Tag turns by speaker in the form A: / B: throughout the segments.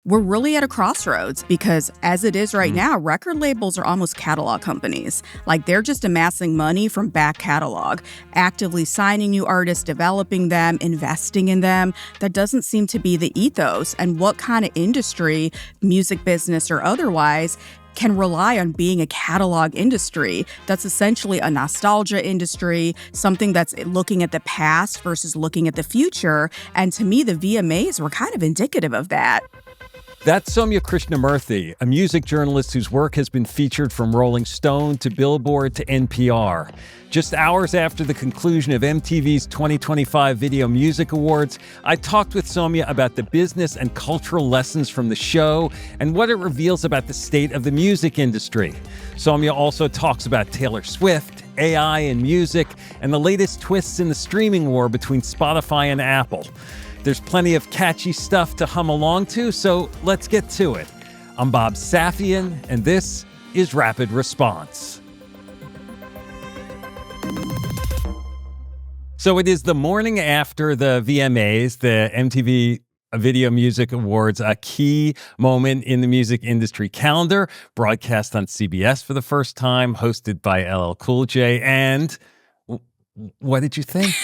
A: We're really at a crossroads because as it is right now, record labels are almost catalog companies. Like they're just amassing money from back catalog, actively signing new artists, developing them, investing in them. That doesn't seem to be the ethos. And what kind of industry, music business or otherwise, can rely on being a catalog industry that's essentially a nostalgia industry, something that's looking at the past versus looking at the future. And to me, the VMAs were kind of indicative of that.
B: That's Sowmya Krishnamurthy, a music journalist whose work has been featured from Rolling Stone to Billboard to NPR. Just hours after the conclusion of MTV's 2025 Video Music Awards, I talked with Sowmya about the business and cultural lessons from the show and what it reveals about the state of the music industry. Sowmya also talks about Taylor Swift, AI and music, and the latest twists in the streaming war between Spotify and Apple. There's plenty of catchy stuff to hum along to, so let's get to it. I'm Bob Safian, and this is Rapid Response. So it is the morning after the VMAs, the MTV Video Music Awards, a key moment in the music industry calendar, broadcast on CBS for the first time, hosted by LL Cool J. And what did you think?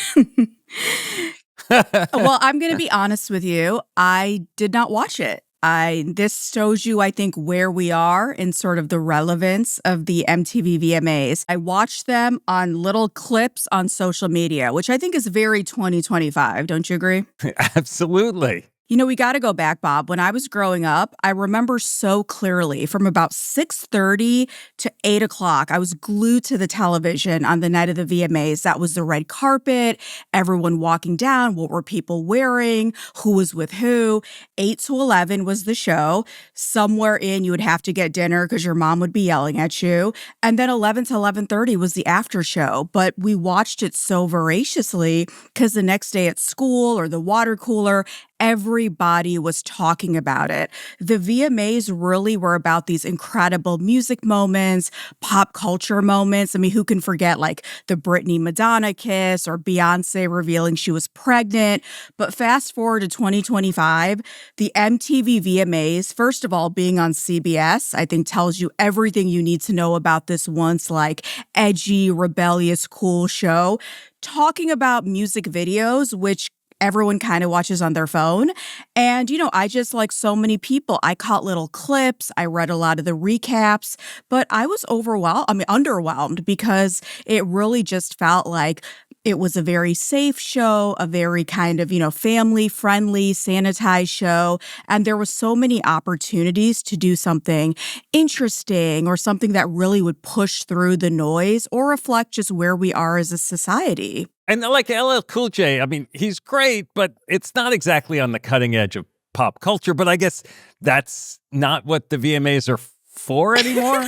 A: Well, I'm going to be honest with you. I did not watch it. This shows you, I think, where we are in sort of the relevance of the MTV VMAs. I watched them on little clips on social media, which I think is very 2025. Don't you agree?
B: Absolutely.
A: You know, we got to go back, Bob. When I was growing up, I remember so clearly from about 6:30 to 8 o'clock, I was glued to the television on the night of the VMAs. That was the red carpet, everyone walking down, what were people wearing, who was with who. 8 to 11 was the show. Somewhere in, you would have to get dinner because your mom would be yelling at you. And then 11 to 11:30 was the after show. But we watched it so voraciously because the next day at school or the water cooler, everybody was talking about it. The VMAs really were about these incredible music moments, pop culture moments. I mean, who can forget like the Britney Madonna kiss or Beyonce revealing she was pregnant? But fast forward to 2025, the MTV VMAs, first of all, being on CBS, I think tells you everything you need to know about this once like edgy, rebellious, cool show. Talking about music videos, which everyone kind of watches on their phone. And, you know, I just like so many people, I caught little clips, I read a lot of the recaps, but I was underwhelmed because it really just felt like it was a very safe show, a very kind of, family-friendly, sanitized show. And there were so many opportunities to do something interesting or something that really would push through the noise or reflect just where we are as a society.
B: And like LL Cool J, I mean, he's great, but it's not exactly on the cutting edge of pop culture. But I guess that's not what the VMAs are for anymore.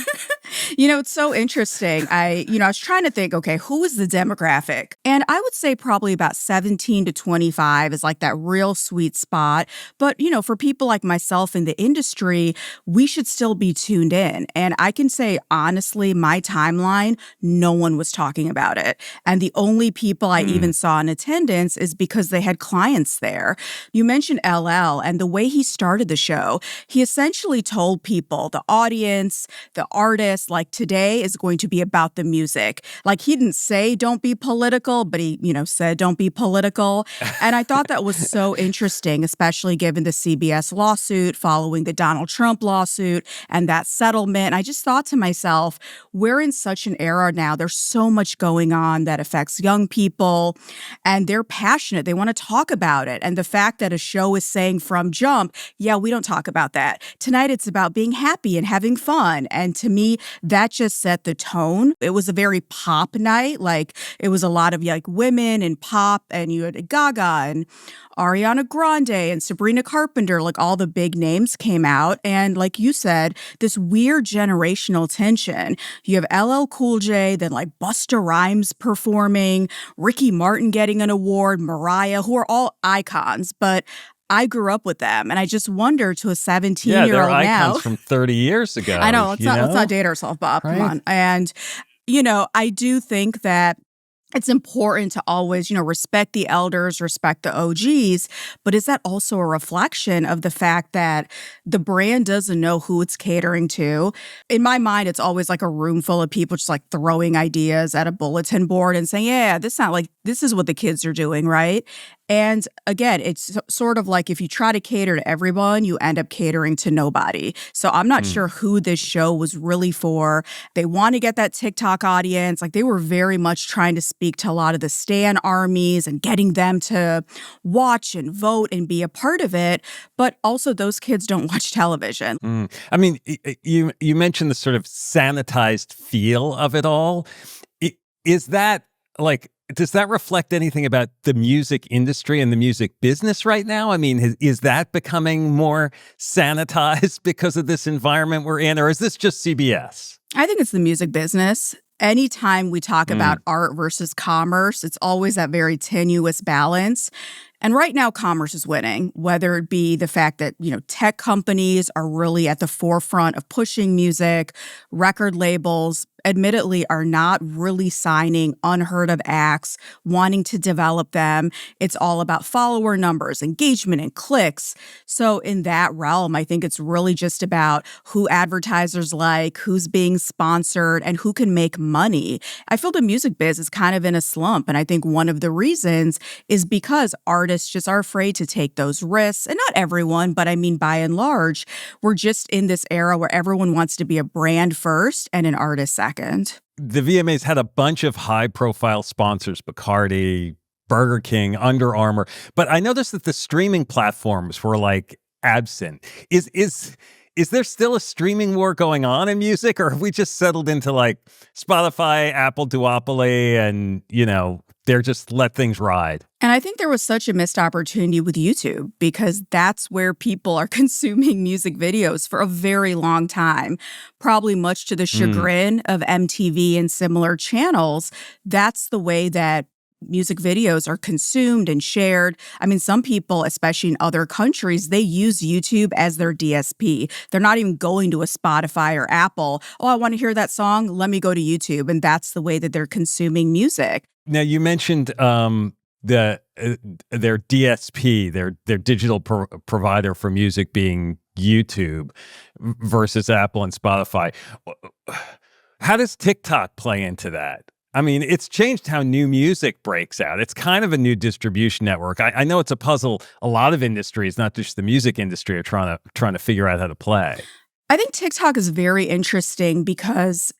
A: It's so interesting. I was trying to think, okay, who is the demographic? And I would say probably about 17 to 25 is like that real sweet spot. But, for people like myself in the industry, we should still be tuned in. And I can say, honestly, my timeline, no one was talking about it. And the only people I even saw in attendance is because they had clients there. You mentioned LL and the way he started the show. He essentially told people, the audience, the artists, like today is going to be about the music. Like he didn't say don't be political, but he, said don't be political. And I thought that was so interesting, especially given the CBS lawsuit following the Donald Trump lawsuit and that settlement. I just thought to myself, we're in such an era now. There's so much going on that affects young people and they're passionate. They want to talk about it. And the fact that a show is saying from jump, yeah, we don't talk about that. Tonight it's about being happy and having fun. And to me, that just set the tone. It was a very pop night. Like it was a lot of like women and pop, and you had Gaga and Ariana Grande and Sabrina Carpenter, like all the big names came out. And like you said, this weird generational tension. You have LL Cool J, then like Busta Rhymes performing, Ricky Martin getting an award, Mariah, who are all icons. But I grew up with them, and I just wonder to a 17-year-old
B: they're
A: now.
B: icons from 30 years ago.
A: I know. Let's not date ourselves, Bob.
B: Right?
A: Come on. And, I do think that it's important to always, respect the elders, respect the OGs, but is that also a reflection of the fact that the brand doesn't know who it's catering to? In my mind, it's always like a room full of people just like throwing ideas at a bulletin board and saying, yeah, this is what the kids are doing, right? And again, it's sort of like if you try to cater to everyone, you end up catering to nobody. So I'm not
B: Mm.
A: sure who this show was really for. They want to get that TikTok audience. Like they were very much trying to speak to a lot of the Stan armies and getting them to watch and vote and be a part of it. But also, those kids don't watch television.
B: Mm. I mean, you mentioned the sort of sanitized feel of it all. Is that like, does that reflect anything about the music industry and the music business right now? I mean, is that becoming more sanitized because of this environment we're in, or is this just CBS?
A: I think it's the music business. Anytime we talk
B: Mm.
A: about art versus commerce, it's always that very tenuous balance. And right now, commerce is winning, whether it be the fact that, tech companies are really at the forefront of pushing music, record labels, admittedly, are not really signing unheard of acts, wanting to develop them. It's all about follower numbers, engagement, and clicks. So, in that realm, I think it's really just about who advertisers like, who's being sponsored, and who can make money. I feel the music biz is kind of in a slump. And I think one of the reasons is because artists just are afraid to take those risks. And not everyone, but I mean, by and large, we're just in this era where everyone wants to be a brand first and an artist second.
B: The VMAs had a bunch of high-profile sponsors: Bacardi, Burger King, Under Armour. But I noticed that the streaming platforms were like absent. Is there still a streaming war going on in music, or have we just settled into like Spotify, Apple duopoly, and they're just let things ride?
A: And I think there was such a missed opportunity with YouTube because that's where people are consuming music videos for a very long time, probably much to the
B: Mm.
A: chagrin of MTV and similar channels. That's the way that music videos are consumed and shared. I mean, some people, especially in other countries, they use YouTube as their DSP. They're not even going to a Spotify or Apple. Oh, I want to hear that song. Let me go to YouTube. And that's the way that they're consuming music.
B: Now you mentioned the their DSP, their digital provider for music being YouTube versus Apple and Spotify. How does TikTok play into that? I mean, it's changed how new music breaks out. It's kind of a new distribution network. I know it's a puzzle a lot of industries, not just the music industry, are trying to figure out how to play.
A: I think TikTok is very interesting because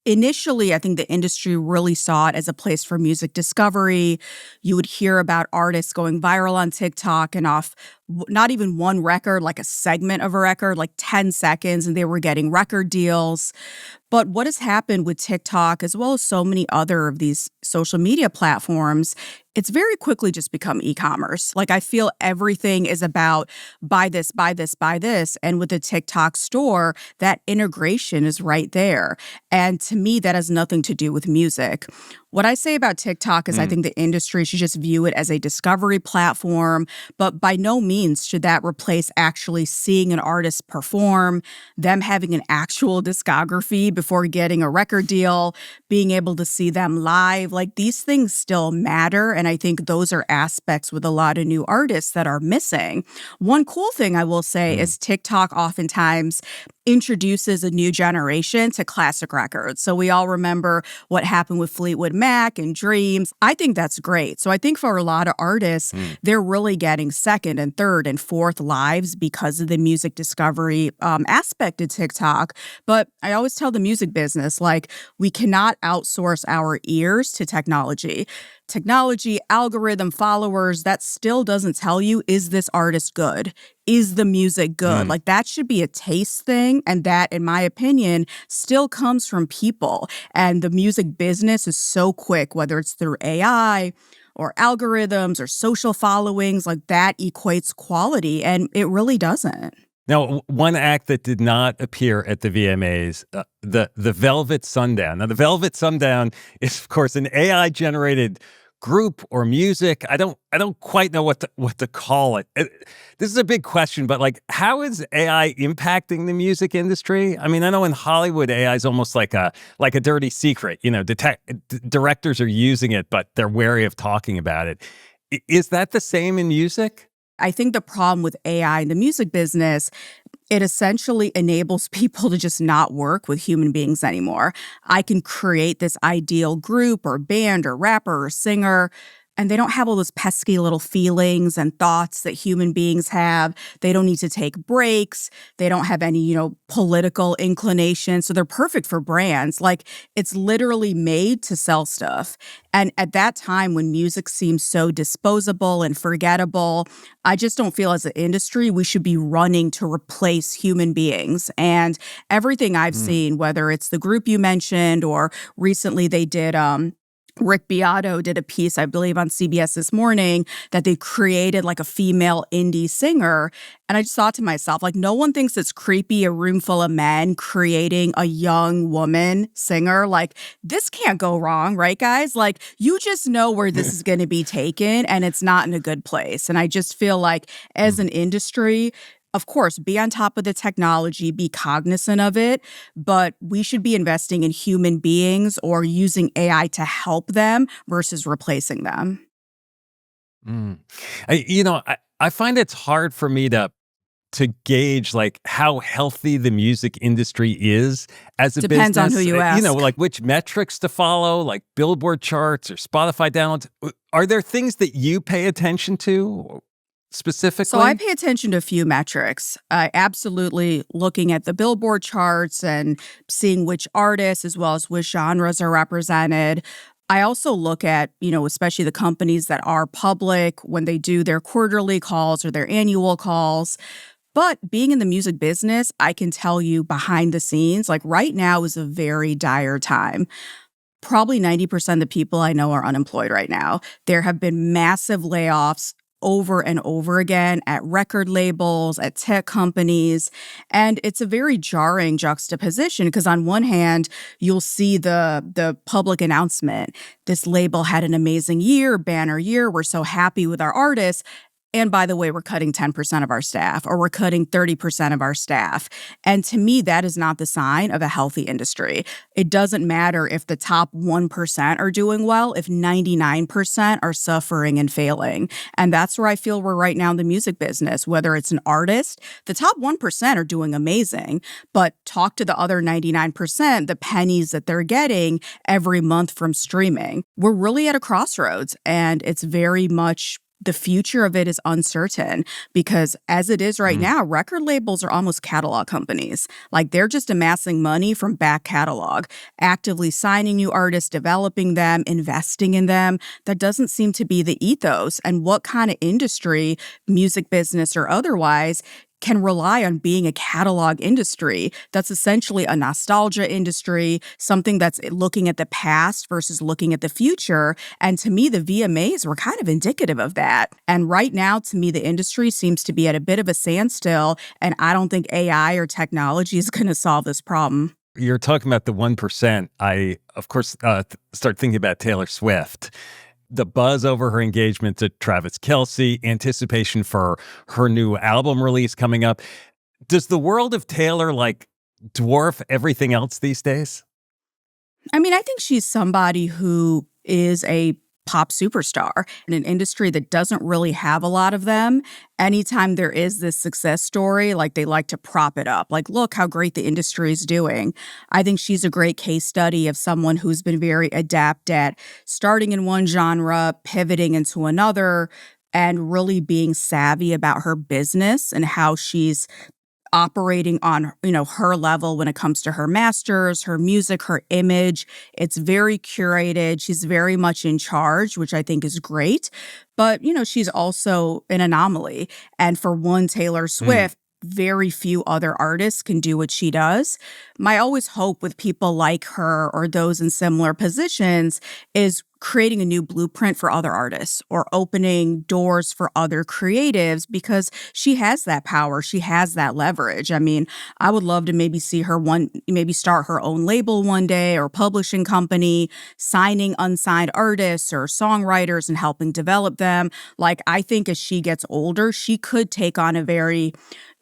A: initially, I think the industry really saw it as a place for music discovery. You would hear about artists going viral on TikTok and off not even one record, like a segment of a record, like 10 seconds, and they were getting record deals. But what has happened with TikTok, as well as so many other of these social media platforms, it's very quickly just become e-commerce. Like I feel everything is about buy this, buy this, buy this. And with the TikTok store, that integration is right there. And to me, that has nothing to do with music. What I say about TikTok is I think the industry should just view it as a discovery platform, but by no means should that replace actually seeing an artist perform, them having an actual discography before getting a record deal, being able to see them live. Like these things still matter. And I think those are aspects with a lot of new artists that are missing. One cool thing I will say is TikTok oftentimes introduces a new generation to classic records. So we all remember what happened with Fleetwood Mac and Dreams. I think that's great. So I think for a lot of artists, they're really getting second and third and fourth lives because of the music discovery aspect of TikTok. But I always tell the music business, like, we cannot outsource our ears to technology. Technology, algorithm, followers, that still doesn't tell you, is this artist good? Is the music good? Like that should be a taste thing. And that, in my opinion, still comes from people. And the music business is so quick, whether it's through AI or algorithms or social followings, like that equates quality. And it really doesn't.
B: Now, one act that did not appear at the VMAs, the Velvet Sundown. Now, the Velvet Sundown is, of course, an AI-generated group or music. I don't quite know what to call it. This is a big question, but like, how is AI impacting the music industry? I mean, I know in Hollywood, AI is almost like a dirty secret. Directors are using it, but they're wary of talking about it. Is that the same in music?
A: I think the problem with AI in the music business, it essentially enables people to just not work with human beings anymore. I can create this ideal group or band or rapper or singer, and they don't have all those pesky little feelings and thoughts that human beings have. They don't need to take breaks. They don't have any, political inclination. So they're perfect for brands. Like, it's literally made to sell stuff. And at that time when music seems so disposable and forgettable, I just don't feel as an industry we should be running to replace human beings. And everything I've seen, whether it's the group you mentioned or recently they did Rick Beato did a piece, I believe, on CBS This Morning that they created like a female indie singer. And I just thought to myself, like, no one thinks it's creepy, a room full of men creating a young woman singer. Like, this can't go wrong, right, guys? Like, you just know where this is going to be taken, and it's not in a good place. And I just feel like as an industry, of course, be on top of the technology, be cognizant of it, but we should be investing in human beings or using AI to help them versus replacing them.
B: Mm. I find it's hard for me to gauge like how healthy the music industry is as a
A: Depends on
B: business.
A: who you ask.
B: Like which metrics to follow, like Billboard charts or Spotify downloads. Are there things that you pay attention to specifically?
A: So I pay attention to a few metrics. Absolutely looking at the Billboard charts and seeing which artists as well as which genres are represented. I also look at, especially the companies that are public when they do their quarterly calls or their annual calls. But being in the music business, I can tell you behind the scenes, like right now is a very dire time. Probably 90% of the people I know are unemployed right now. There have been massive layoffs over and over again at record labels, at tech companies. And it's a very jarring juxtaposition because on one hand, you'll see the public announcement. This label had an amazing year, banner year. We're so happy with our artists. And by the way, we're cutting 10% of our staff or we're cutting 30% of our staff. And to me, that is not the sign of a healthy industry. It doesn't matter if the top 1% are doing well, if 99% are suffering and failing. And that's where I feel we're right now in the music business. Whether it's an artist, the top 1% are doing amazing, but talk to the other 99%, the pennies that they're getting every month from streaming. We're really at a crossroads, and it's very much the future of it is uncertain because as it is right now, record labels are almost catalog companies. Like they're just amassing money from back catalog, actively signing new artists, developing them, investing in them. That doesn't seem to be the ethos. And what kind of industry, music business or otherwise, can rely on being a catalog industry that's essentially a nostalgia industry, something that's looking at the past versus looking at the future. And to me, the VMAs were kind of indicative of that. And right now, to me, the industry seems to be at a bit of a standstill, and I don't think AI or technology is going to solve this problem.
B: You're talking about the 1%. I, of course, start thinking about Taylor Swift. The buzz over her engagement to Travis Kelce, anticipation for her new album release coming up. Does the world of Taylor like dwarf everything else these days?
A: I mean, I think she's somebody who is a pop superstar in an industry that doesn't really have a lot of them. Anytime there is this success story, like they like to prop it up. Like, look how great the industry is doing. I think she's a great case study of someone who's been very adept at starting in one genre, pivoting into another, and really being savvy about her business and how she's operating on, her level when it comes to her masters, her music, her image. It's very curated. She's very much in charge, which I think is great. But, she's also an anomaly. And for one, Taylor Swift, very few other artists can do what she does. My always hope with people like her or those in similar positions is creating a new blueprint for other artists or opening doors for other creatives because she has that power. She has that leverage. I mean, I would love to maybe see her maybe start her own label one day or publishing company, signing unsigned artists or songwriters and helping develop them. Like, I think as she gets older, she could take on a very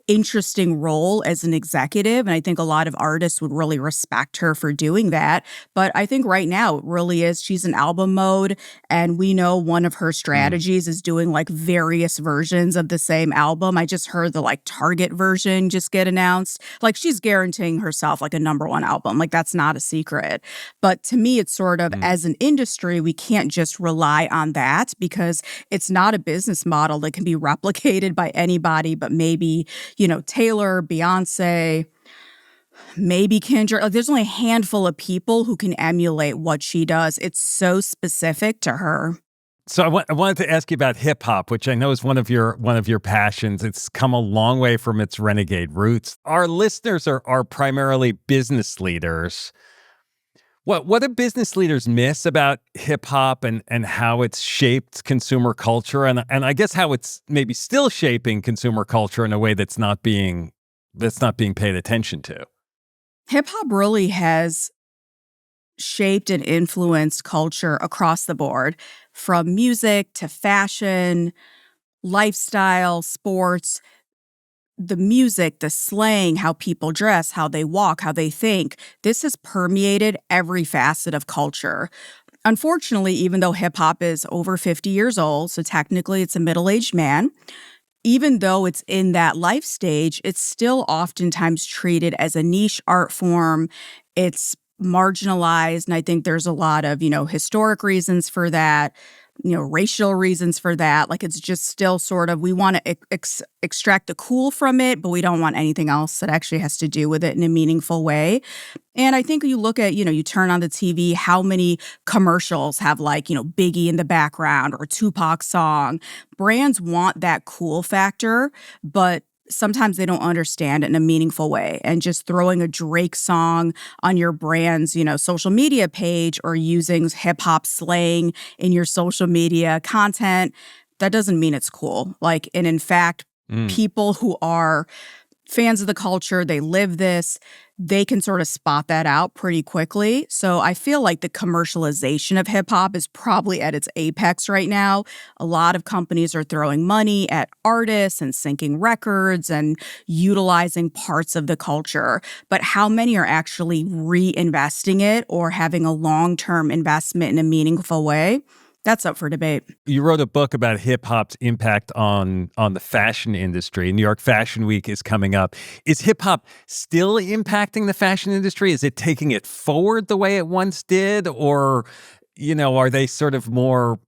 A: interesting role as an executive, and I think a lot of artists would really respect her for doing that. But I think right now it really is she's in album mode, and we know one of her
B: Mm.
A: strategies is doing, like, various versions of the same album. I just heard the, like, Target version just get announced. Like, she's guaranteeing herself, like, a number 1 album, like, that's not a secret. But to me, it's sort of,
B: Mm.
A: as an industry, we can't just rely on that because it's not a business model that can be replicated by anybody but maybe Taylor, Beyonce, maybe Kendrick. Like, there's only a handful of people who can emulate what she does. It's so specific to her.
B: So I wanted to ask you about hip hop, which I know is one of your passions. It's come a long way from its renegade roots. Our listeners are primarily business leaders. What do business leaders miss about hip hop and how it's shaped consumer culture and I guess how it's maybe still shaping consumer culture in a way that's not being paid attention to?
A: Hip hop really has shaped and influenced culture across the board, from music to fashion, lifestyle, sports. The music, the slang, how people dress, how they walk, how they think, this has permeated every facet of culture. Unfortunately, even though hip hop is over 50 years old, so technically it's a middle aged man, even though it's in that life stage, it's still oftentimes treated as a niche art form. It's marginalized. And I think there's a lot of, historic reasons for that, racial reasons for that. Like, it's just still sort of, we want to extract the cool from it, but we don't want anything else that actually has to do with it in a meaningful way. And I think you look at, you turn on the TV, how many commercials have, like, Biggie in the background or Tupac song. Brands want that cool factor, but sometimes they don't understand it in a meaningful way. And just throwing a Drake song on your brand's, social media page or using hip hop slang in your social media content, that doesn't mean it's cool. Like, and in fact,
B: Mm.
A: people who are fans of the culture, they live this, they can sort of spot that out pretty quickly. So I feel like the commercialization of hip hop is probably at its apex right now. A lot of companies are throwing money at artists and syncing records and utilizing parts of the culture. But how many are actually reinvesting it or having a long-term investment in a meaningful way? That's up for debate.
B: You wrote a book about hip hop's impact on the fashion industry. New York Fashion Week is coming up. Is hip hop still impacting the fashion industry? Is it taking it forward the way it once did, or are they sort of more,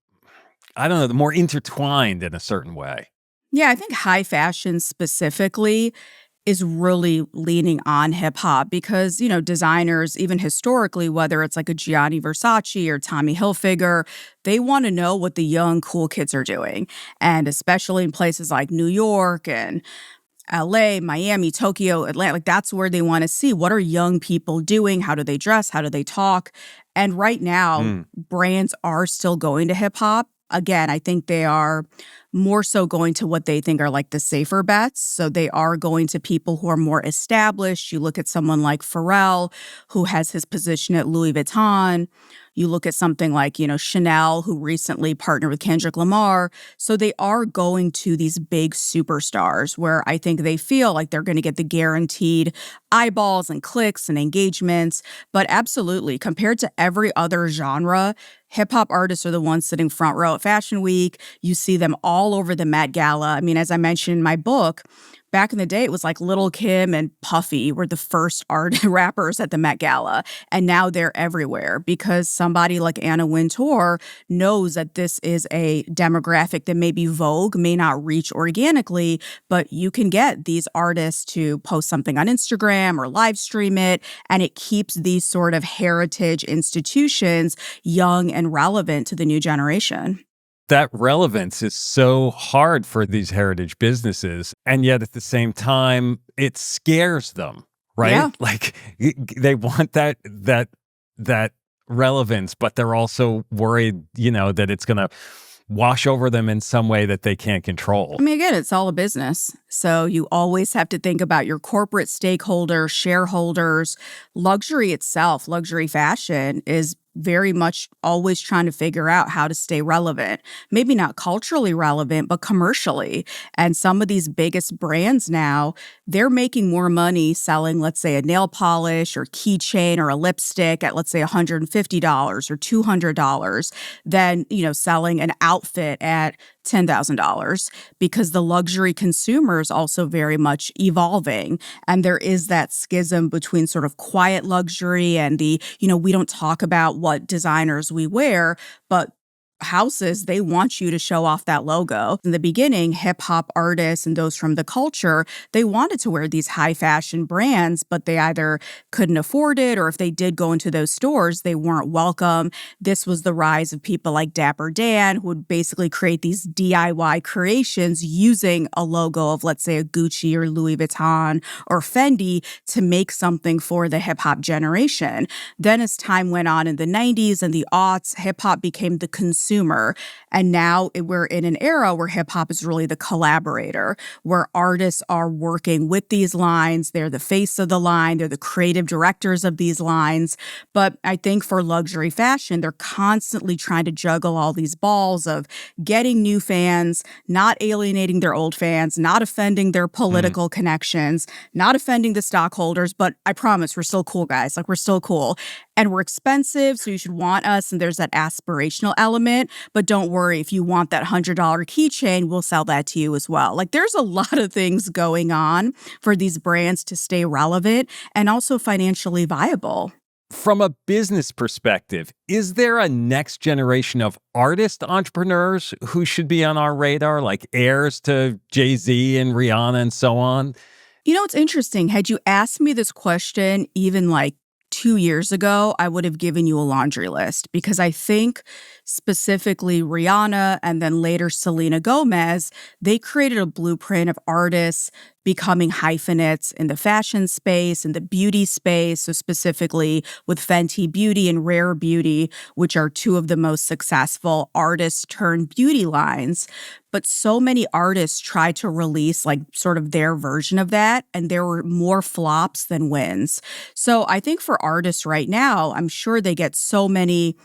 B: I don't know, more intertwined in a certain way?
A: Yeah, I think high fashion specifically is really leaning on hip hop because, designers, even historically, whether it's like a Gianni Versace or Tommy Hilfiger, they want to know what the young, cool kids are doing. And especially in places like New York and LA, Miami, Tokyo, Atlanta, like, that's where they want to see what are young people doing? How do they dress? How do they talk? And right now,
B: Mm.
A: brands are still going to hip hop. Again, I think they are more so going to what they think are, like, the safer bets. So they are going to people who are more established. You look at someone like Pharrell, who has his position at Louis Vuitton. You look at something like, Chanel, who recently partnered with Kendrick Lamar. So they are going to these big superstars where I think they feel like they're going to get the guaranteed eyeballs and clicks and engagements. But absolutely, compared to every other genre, hip hop artists are the ones sitting front row at Fashion Week. You see them all over the Met Gala. I mean, as I mentioned in my book, back in the day, it was like Lil' Kim and Puffy were the first rappers at the Met Gala, and now they're everywhere because somebody like Anna Wintour knows that this is a demographic that maybe Vogue may not reach organically, but you can get these artists to post something on Instagram or live stream it, and it keeps these sort of heritage institutions young and relevant to the new generation.
B: That relevance is so hard for these heritage businesses, and yet at the same time, it scares them, right?
A: Yeah.
B: Like they want that relevance, but they're also worried, that it's going to wash over them in some way that they can't control.
A: I mean, again, it's all a business. So you always have to think about your corporate stakeholders, shareholders. Luxury itself, luxury fashion is very much always trying to figure out how to stay relevant. Maybe not culturally relevant, but commercially. And some of these biggest brands now, they're making more money selling, let's say, a nail polish or keychain or a lipstick at, let's say, $150 or $200 than, selling an outfit at $10,000, because the luxury consumer is also very much evolving. And there is that schism between sort of quiet luxury and we don't talk about what designers we wear, but houses, they want you to show off that logo. In the beginning, hip hop artists and those from the culture, they wanted to wear these high fashion brands, but they either couldn't afford it, or if they did go into those stores, they weren't welcome. This was the rise of people like Dapper Dan, who would basically create these DIY creations using a logo of, let's say, a Gucci or Louis Vuitton or Fendi to make something for the hip hop generation. Then as time went on in the 90s and the aughts, hip hop became the consumer. And now we're in an era where hip hop is really the collaborator, where artists are working with these lines. They're the face of the line. They're the creative directors of these lines. But I think for luxury fashion, they're constantly trying to juggle all these balls of getting new fans, not alienating their old fans, not offending their political connections, not offending the stockholders. But I promise we're still cool, guys. Like, we're still cool. And we're expensive, so you should want us. And there's that aspirational element. But don't worry, if you want that $100 keychain, we'll sell that to you as well. Like, there's a lot of things going on for these brands to stay relevant and also financially viable.
B: From a business perspective, is there a next generation of artist entrepreneurs who should be on our radar, like heirs to Jay-Z and Rihanna and so on?
A: It's interesting. Had you asked me this question even like 2 years ago, I would have given you a laundry list, because I think specifically Rihanna and then later Selena Gomez, they created a blueprint of artists becoming hyphenates in the fashion space, in the beauty space. So specifically with Fenty Beauty and Rare Beauty, which are two of the most successful artists turned beauty lines. But so many artists tried to release like sort of their version of that, and there were more flops than wins. So I think for artists right now, I'm sure they get so many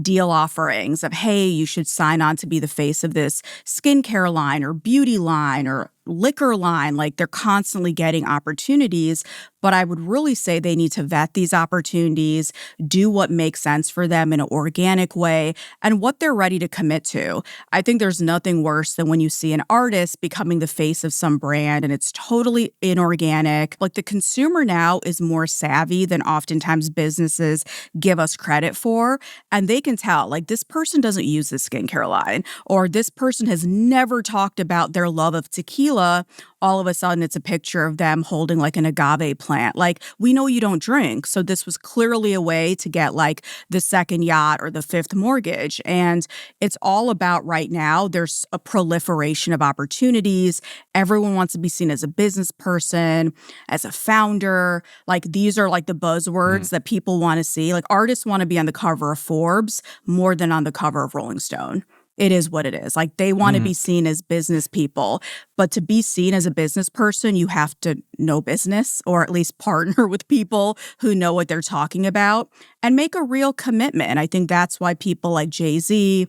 A: deal offerings of, hey, you should sign on to be the face of this skincare line or beauty line or liquor line. Like, they're constantly getting opportunities, but I would really say they need to vet these opportunities, do what makes sense for them in an organic way, and what they're ready to commit to. I think there's nothing worse than when you see an artist becoming the face of some brand and it's totally inorganic. Like, the consumer now is more savvy than oftentimes businesses give us credit for, and they can tell, like, this person doesn't use this skincare line, or this person has never talked about their love of tequila. All of a sudden, it's a picture of them holding like an agave plant. Like, we know you don't drink. So this was clearly a way to get like the second yacht or the fifth mortgage. And it's all about right now, there's a proliferation of opportunities. Everyone wants to be seen as a business person, as a founder. Like, these are like the buzzwords that people want to see. Like, artists want to be on the cover of Forbes more than on the cover of Rolling Stone. It is what it is. Like, they want to be seen as business people. But to be seen as a business person, you have to know business, or at least partner with people who know what they're talking about and make a real commitment. And I think that's why people like Jay-Z,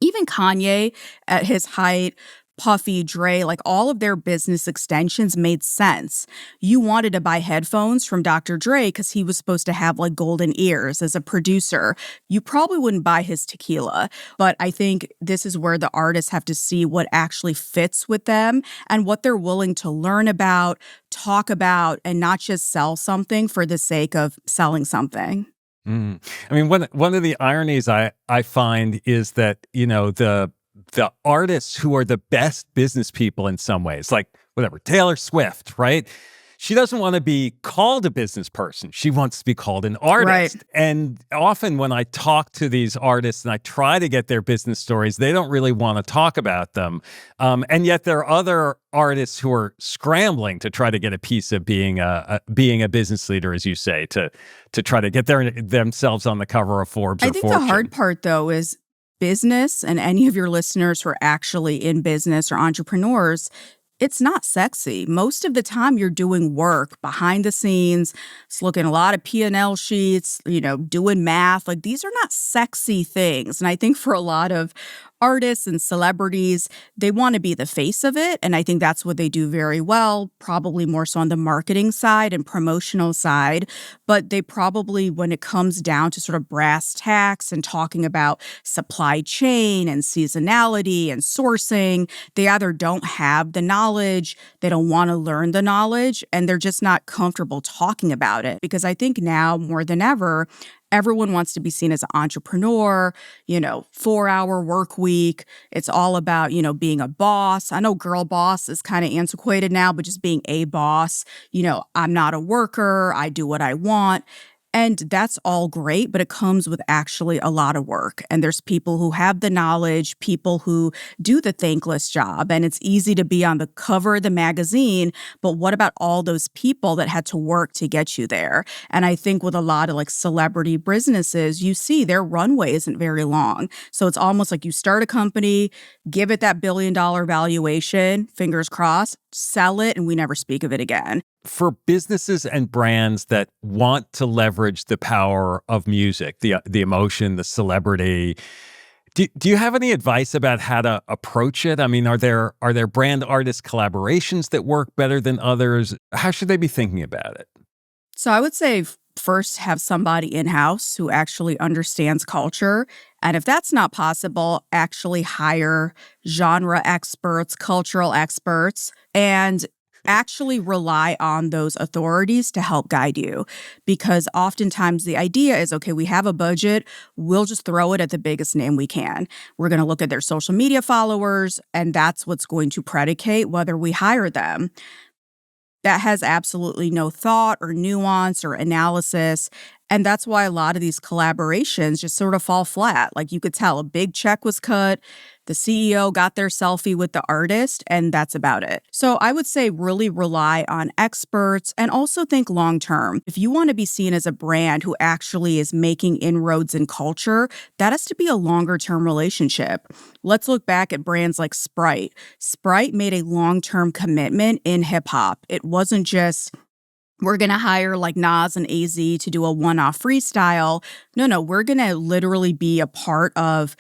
A: even Kanye at his height, Puffy, Dre, like all of their business extensions made sense. You wanted to buy headphones from Dr. Dre because he was supposed to have like golden ears as a producer. You probably wouldn't buy his tequila. But I think this is where the artists have to see what actually fits with them and what they're willing to learn about, talk about, and not just sell something for the sake of selling something.
B: I mean, one of the ironies I find is that, the artists who are the best business people in some ways, like whatever, Taylor Swift, right? She doesn't want to be called a business person. She wants to be called an artist.
A: Right.
B: And often when I talk to these artists and I try to get their business stories, they don't really want to talk about them. And yet there are other artists who are scrambling to try to get a piece of being a business leader, as you say, to try to get themselves on the cover of Forbes
A: I
B: or
A: think
B: Fortune.
A: the hard part, though, is business, and any of your listeners who are actually in business or entrepreneurs, it's not sexy. Most of the time you're doing work behind the scenes, it's looking a lot of P&L sheets, doing math. Like these are not sexy things. And I think for a lot of artists and celebrities, they want to be the face of it. And I think that's what they do very well, probably more so on the marketing side and promotional side. But they probably, when it comes down to sort of brass tacks and talking about supply chain and seasonality and sourcing, they either don't have the knowledge, they don't want to learn the knowledge, and they're just not comfortable talking about it. Because I think now more than ever, everyone wants to be seen as an entrepreneur, 4-hour work week. It's all about, being a boss. I know girl boss is kind of antiquated now, but just being a boss. I'm not a worker. I do what I want. And that's all great, but it comes with actually a lot of work. And there's people who have the knowledge, people who do the thankless job. And it's easy to be on the cover of the magazine, but what about all those people that had to work to get you there? And I think with a lot of like celebrity businesses, you see their runway isn't very long. So it's almost like you start a company, give it that $1 billion valuation, fingers crossed, sell it, and we never speak of it again.
B: For businesses and brands that want to leverage the power of music, the emotion, the celebrity, do you have any advice about how to approach it? I mean, are there brand artist collaborations that work better than others? How should they be thinking about it?
A: So I would say first have somebody in-house who actually understands culture. And if that's not possible, actually hire genre experts, cultural experts, and actually rely on those authorities to help guide you. Because oftentimes the idea is, okay, we have a budget, we'll just throw it at the biggest name we can. We're going to look at their social media followers, and that's what's going to predicate whether we hire them. That has absolutely no thought or nuance or analysis. And that's why a lot of these collaborations just sort of fall flat. Like you could tell a big check was cut, the CEO got their selfie with the artist, and that's about it. So I would say really rely on experts and also think long term. If you want to be seen as a brand who actually is making inroads in culture, that has to be a longer term relationship. Let's look back at brands like Sprite. Sprite made a long-term commitment in hip hop. It wasn't just, we're going to hire like Nas and AZ to do a one-off freestyle. No, we're going to literally be a part of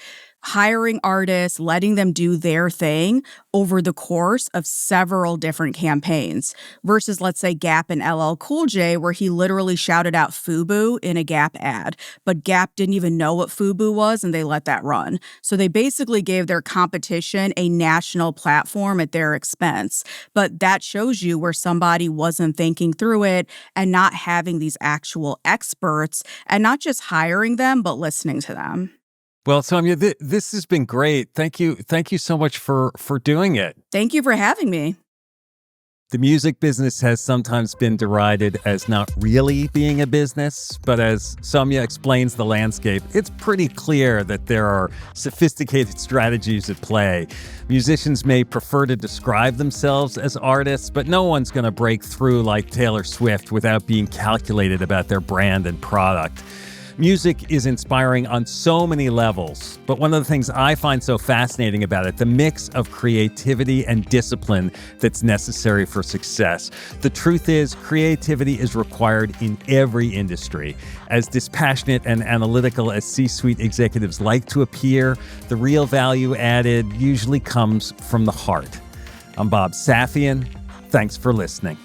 A: hiring artists, letting them do their thing over the course of several different campaigns versus, let's say, Gap and LL Cool J, where he literally shouted out FUBU in a Gap ad. But Gap didn't even know what FUBU was, and they let that run. So they basically gave their competition a national platform at their expense. But that shows you where somebody wasn't thinking through it and not having these actual experts and not just hiring them, but listening to them.
B: Well, Sowmya, this has been great. Thank you so much for doing it.
A: Thank you for having me.
B: The music business has sometimes been derided as not really being a business, but as Sowmya explains the landscape, it's pretty clear that there are sophisticated strategies at play. Musicians may prefer to describe themselves as artists, but no one's going to break through like Taylor Swift without being calculated about their brand and product. Music is inspiring on so many levels, but one of the things I find so fascinating about it, the mix of creativity and discipline that's necessary for success. The truth is, creativity is required in every industry. As dispassionate and analytical as C-suite executives like to appear, the real value added usually comes from the heart. I'm Bob Safian. Thanks for listening.